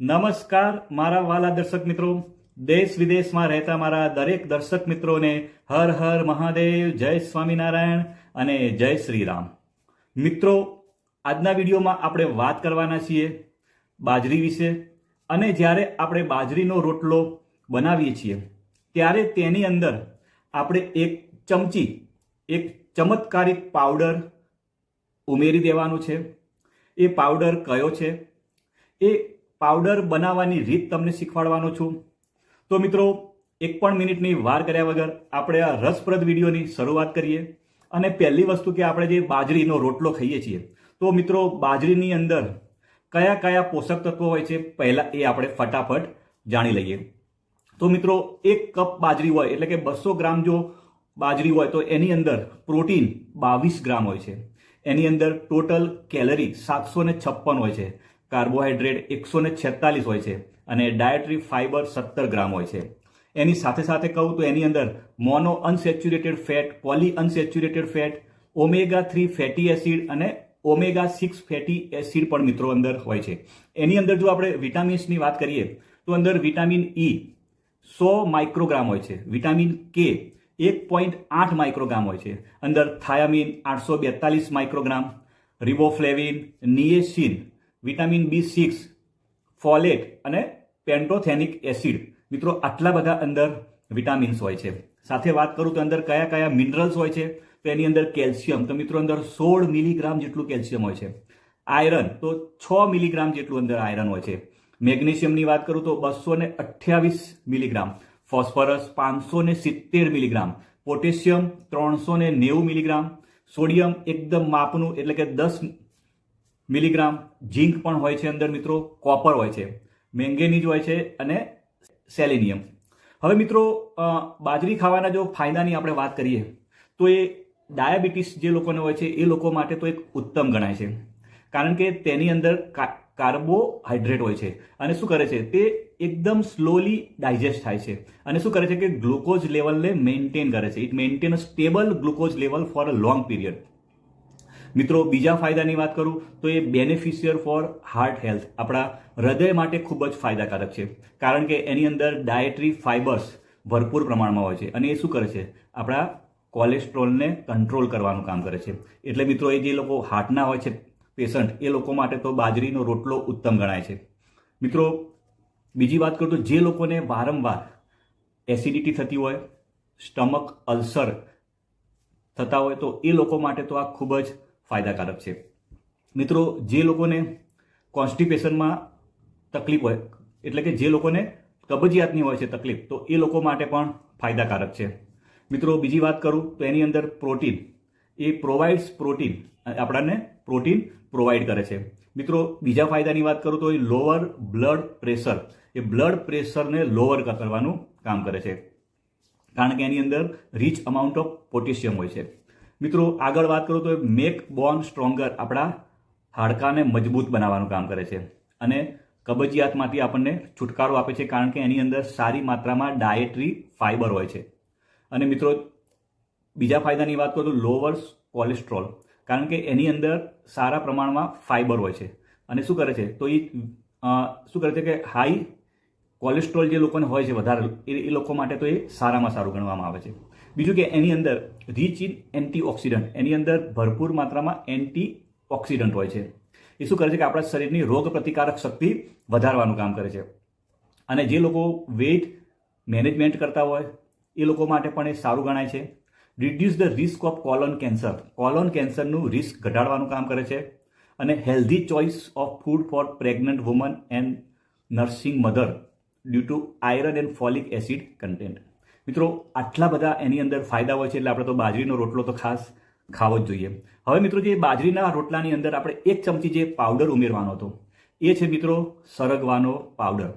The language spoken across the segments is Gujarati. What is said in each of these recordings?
નમસ્કાર મારા વાલા દર્શક મિત્રો, દેશ વિદેશમાં રહેતા મારા દરેક દર્શક મિત્રોને હર હર મહાદેવ, જય સ્વામિનારાયણ અને જય શ્રી રામ. મિત્રો, આજના વિડીયોમાં આપણે વાત કરવાના છીએ બાજરી વિશે. અને જ્યારે આપણે બાજરીનો રોટલો બનાવીએ છીએ ત્યારે તેની અંદર આપણે એક ચમચી એક ચમત્કારિક પાવડર ઉમેરી દેવાનું છે. એ પાવડર કયો છે? એ પાવડર બનાવવાની રીત તમને શીખવાડવાનો છું. તો મિત્રો, એક પણ મિનિટની વાર કર્યા વગર આપણે આ રસપ્રદ વિડીયોની શરૂઆત કરીએ. અને પહેલી વસ્તુ કે આપણે જે બાજરીનો રોટલો ખાઈએ છીએ, તો મિત્રો બાજરીની અંદર કયા કયા પોષક તત્વો હોય છે પહેલાં એ આપણે ફટાફટ જાણી લઈએ. તો મિત્રો, 1 કપ બાજરી હોય એટલે કે 200 ગ્રામ જો બાજરી હોય તો એની અંદર પ્રોટીન 22 ગ્રામ હોય છે. એની અંદર ટોટલ કેલરી 756 હોય છે, કાર્બોહાઈડ્રેટ 146 હોય છે અને ડાયટરી ફાઇબર 17 ગ્રામ હોય છે. એની સાથે સાથે કહું તો એની અંદર mono unsaturated fat, poly unsaturated fat, omega 3 fatty acid અને ઓમેગા 6 ફેટી એસિડ પણ મિત્રો અંદર હોય છે. એની અંદર જો આપણે વિટામિન્સની વાત કરીએ તો અંદર વિટામિન ઈ 100 માઇક્રોગ્રામ હોય છે, વિટામિન કે 1.8 માઇક્રોગ્રામ હોય છે, અંદર thiamine 842 microgram, riboflavin, niacin, vitamin B6, folate અને પેન્ટોથેનિક એસિડ. મિત્રો, આટલા બધા અંદર વિટામિન્સ હોય છે. સાથે વાત કરું તો અંદર કયા કયા મિનરલ્સ હોય છે, તો એની અંદર કેલ્શિયમ, તો મિત્રો અંદર 16 મિલીગ્રામ જેટલું કેલ્શિયમ હોય છે. આયરન તો 6 મિલીગ્રામ જેટલું અંદર આયરન હોય છે. મેગ્નેશિયમની વાત કરું તો 228 milligram, phosphorus 570 milligram, potassium 390 milligram, sodium એકદમ માપનું એટલે કે 10 મિલીગ્રામ, ઝીંક પણ હોય છે અંદર મિત્રો, કોપર હોય છે, મેંગેનીઝ હોય છે અને સેલેનિયમ. હવે મિત્રો, બાજરી ખાવાના જો ફાયદાની આપણે વાત કરીએ તો એ ડાયાબિટીસ જે લોકોને હોય છે એ લોકો માટે તો એક ઉત્તમ ગણાય છે. કારણ કે તેની અંદર કાર્બોહાઈડ્રેટ હોય છે અને શું કરે છે, તે એકદમ સ્લોલી ડાયજેસ્ટ થાય છે અને શું કરે છે કે ગ્લુકોઝ લેવલને મેન્ટેન કરે છે. It maintain a stable glucose level for a long period. મિત્રો, બીજા ફાયદાની વાત કરું તો એ બેનિફિશિયર ફોર હાર્ટ હેલ્થ, આપણા હૃદય માટે ખૂબ જ ફાયદાકારક છે. કારણ કે એની અંદર ડાયટરી ફાઇબર્સ ભરપૂર પ્રમાણમાં હોય છે અને એ શું કરે છે, આપણા કોલેસ્ટ્રોલને કંટ્રોલ કરવાનું કામ કરે છે. એટલે મિત્રો, એ જે લોકો હાર્ટના હોય છે પેશન્ટ, એ લોકો માટે તો બાજરીનો રોટલો ઉત્તમ ગણાય છે. મિત્રો, બીજી વાત કરું તો જે લોકોને વારંવાર એસિડિટી થતી હોય, સ્ટમક અલ્સર થતા હોય, તો એ લોકો માટે તો આ ખૂબ જ ફાયદાકારક છે. મિત્રો, જે લોકોને કોન્સ્ટિપેશનમાં તકલીફ હોય એટલે કે જે લોકોને કબજિયાતની હોય છે તકલીફ, તો એ લોકો માટે પણ ફાયદાકારક છે. મિત્રો, બીજી વાત કરું તો એની અંદર પ્રોટીન, એ પ્રોવાઇડ્સ પ્રોટીન, આપણને પ્રોટીન પ્રોવાઈડ કરે છે. મિત્રો, બીજા ફાયદાની વાત કરું તો એ લોઅર બ્લડ પ્રેશર, એ બ્લડ પ્રેશરને લોઅર કરવાનું કામ કરે છે. કારણ કે એની અંદર રીચ અમાઉન્ટ ઓફ પોટેશિયમ હોય છે. મિત્રો, આગળ વાત કરું તો મેક બોન સ્ટ્રોંગર, આપણા હાડકાને મજબૂત બનાવવાનું કામ કરે છે અને કબજિયાતમાંથી આપણને છુટકારો આપે છે. કારણ કે એની અંદર સારી માત્રામાં ડાયટરી ફાઇબર હોય છે. અને મિત્રો, બીજા ફાયદાની વાત કરું તો લોઅર્સ કોલેસ્ટ્રોલ, કારણ કે એની અંદર સારા પ્રમાણમાં ફાઇબર હોય છે અને શું કરે છે, તો એ શું કરે છે કે હાઈ કોલેસ્ટ્રોલ જે લોકોને હોય છે વધારે, એ લોકો માટે તો એ સારામાં સારું ગણવામાં આવે છે. બીજું કે એની અંદર રીચ ઇન એન્ટીઓક્સિડન્ટ, એની અંદર ભરપૂર માત્રામાં એન્ટીઓક્સિડન્ટ હોય છે. એ શું કરે છે કે આપણા શરીરની રોગ પ્રતિકારક શક્તિ વધારવાનું કામ કરે છે. અને જે લોકો વેઇટ મેનેજમેન્ટ કરતા હોય એ લોકો માટે પણ એ સારું ગણાય છે. Reduce the risk of colon cancer, colon કેન્સરનું રિસ્ક ઘટાડવાનું કામ કરે છે. અને healthy choice of food for pregnant woman and nursing mother due to iron and folic acid content. મિત્રો, આટલા બધા એની અંદર ફાયદા હોય છે એટલે આપણે તો બાજરીનો રોટલો તો ખાસ ખાવો જ જોઈએ. હવે મિત્રો, જે બાજરીના રોટલાની અંદર આપણે 1 ચમચી જે પાવડર ઉમેરવાનો હતો એ છે મિત્રો સરગવાનો પાવડર.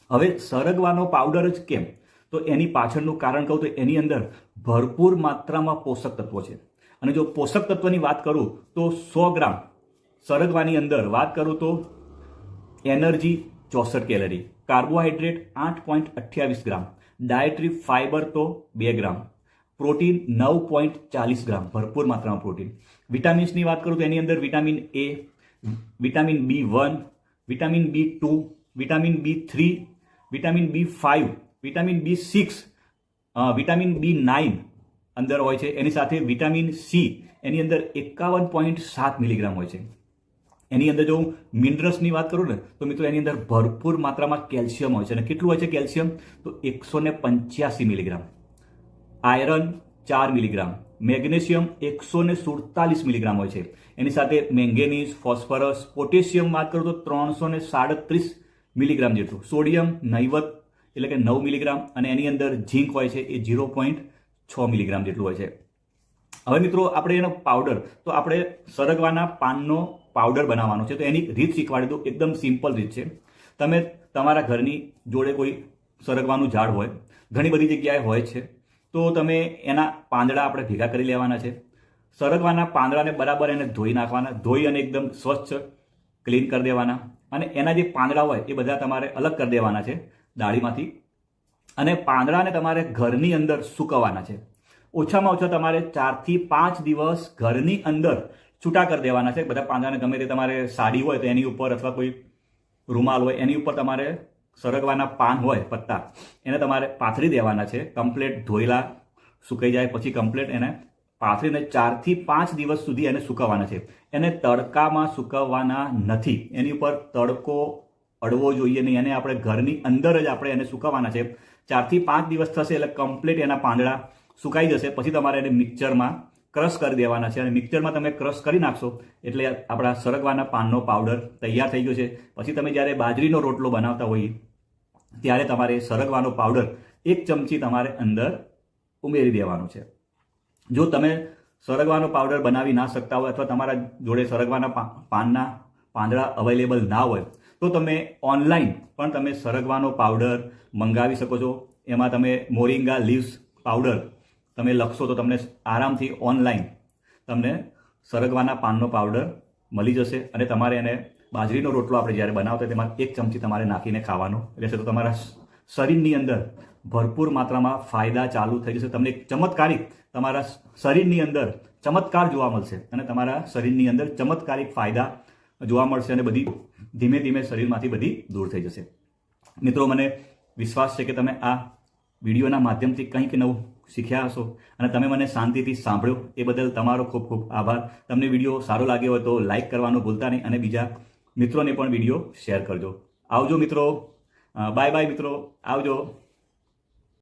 હવે સરગવાનો પાવડર જ કેમ, તો એની પાછળનું કારણ કહું તો એની અંદર ભરપૂર માત્રામાં પોષક તત્વો છે. અને જો પોષક તત્વની વાત કરું તો 100 ગ્રામ સરગવાની અંદર વાત કરું તો એનર્જી 64 કેલરી, કાર્બોહાઈડ્રેટ 8.28 ગ્રામ, ડાયટરી ફાઇબર તો 2 ગ્રામ, પ્રોટીન 9.40 ગ્રામ, ભરપૂર માત્રામાં પ્રોટીન. વિટામિન્સની વાત કરું તો એની અંદર vitamin A, vitamin B1, vitamin B2, vitamin B3, vitamin B5, vitamin B6, vitamin B9 અંદર હોય છે. એની સાથે વિટામિન C એની અંદર 51.7 મિલીગ્રામ હોય છે. એની અંદર જો હું મિનરલ્સની વાત કરું ને તો મિત્રો એની અંદર ભરપૂર માત્રામાં કેલ્શિયમ હોય છે. અને કેટલું હોય છે કેલ્શિયમ? તો 185 milligram. Iron 4 milligram, magnesium 147 milligram હોય છે. એની સાથે મેંગેનીઝ, ફોસ્ફરસ, પોટેશિયમ વાત કરું તો 337 મિલીગ્રામ જેટલું. સોડિયમ નહિવત એટલે કે 9 મિલીગ્રામ. અને એની અંદર ઝીંક હોય છે એ 0.6 મિલીગ્રામ જેટલું હોય છે. હવે મિત્રો આપણે એનો પાવડર, તો આપણે સરગવાના પાનનો પાવડર બનાવવાનો છે. તો એની રીત શીખવાડી દઉં. એકદમ સિમ્પલ રીત છે. તમે તમારા ઘરની જોડે કોઈ સરગવાનું ઝાડ હોય, ઘણી બધી જગ્યાએ હોય છે, તો તમે એના પાંદડા આપણે ભેગા કરી લેવાના છે. સરગવાના પાંદડાને બરાબર એને ધોઈ નાખવાના. ધોઈ અને એકદમ સ્વચ્છ ક્લીન કરી દેવાના. અને એના જે પાંદડા હોય એ બધા તમારે અલગ કરી દેવાના છે ડાળીમાંથી. અને પાંદડાને તમારે ઘરની અંદર સૂકવવાના છે. ઓછામાં ઓછા તમારે 4 થી 5 દિવસ ઘરની અંદર છૂટા કરી દેવાના છે. બધા પાંદડાને ગમે તે તમારે સાડી હોય તો એની ઉપર, અથવા કોઈ રૂમાલ હોય એની ઉપર તમારે સરગવાના પાન હોય, પત્તા, એને તમારે પાથરી દેવાના છે. કમ્પ્લેટ ધોયેલા સુકાઈ જાય પછી કમ્પ્લેટ એને પાથરીને 4 થી 5 દિવસ સુધી એને સુકવવાના છે. એને તડકામાં સુકવવાના નથી. એની ઉપર તડકો અડવો જોઈએ નહીં. એને આપણે ઘરની અંદર જ આપણે એને સુકવવાના છે. 4 થી 5 દિવસ થશે એટલે કમ્પ્લીટ એના પાંદડા સુકાઈ જશે. પછી તમારે એને મિક્સરમાં ક્રશ કરી દેવાના છે. અને મિક્સરમાં તમે ક્રશ કરી નાખશો એટલે આપણા સરગવાના પાનનો પાવડર તૈયાર થઈ ગયો છે. પછી તમે જ્યારે બાજરીનો રોટલો બનાવતા હોઈએ ત્યારે તમારે સરગવાનો પાવડર 1 ચમચી તમારે અંદર ઉમેરી દેવાનો છે. જો તમે સરગવાનો પાવડર બનાવી ના શકતા હોય, અથવા તમારા જોડે સરગવાના પાનના પાંદડા અવેલેબલ ના હોય, તો તમે ઓનલાઈન પણ તમે સરગવાનો પાવડર મંગાવી શકો છો. એમાં તમે મોરિંગા લીવ્સ પાવડર તમે લખશો તો તમને આરામથી ઓનલાઈન તમને સરગવાના પાનનો પાવડર મળી જશે. અને તમારે એને બાજરીનો રોટલો આપણે જ્યારે બનાવતા તેમાં 1 ચમચી તમારે નાખીને ખાવાનો રહેશે. તો તમારા શરીરની અંદર ભરપૂર માત્રામાં ફાયદા ચાલુ થઈ જશે. તમને એક ચમત્કારિક તમારા શરીરની અંદર ચમત્કાર જોવા મળશે. અને તમારા શરીરની અંદર ચમત્કારિક ફાયદા જોવા મળશે. અને બધી ધીમે ધીમે શરીરમાંથી બધી દૂર થઈ જશે. મિત્રો, મને વિશ્વાસ છે કે તમે આ વિડીયોના માધ્યમથી કંઈક નવું શીખ્યા હશો અને તમે મને શાંતિથી સાંભળ્યો એ બદલ તમારો ખૂબ ખૂબ આભાર. તમને વિડીયો સારો લાગ્યો હોય તો લાઈક કરવાનું ભૂલતા નહીં. અને બીજા મિત્રોને પણ વિડીયો શેર કરજો. આવજો મિત્રો. બાય બાય મિત્રો. આવજો.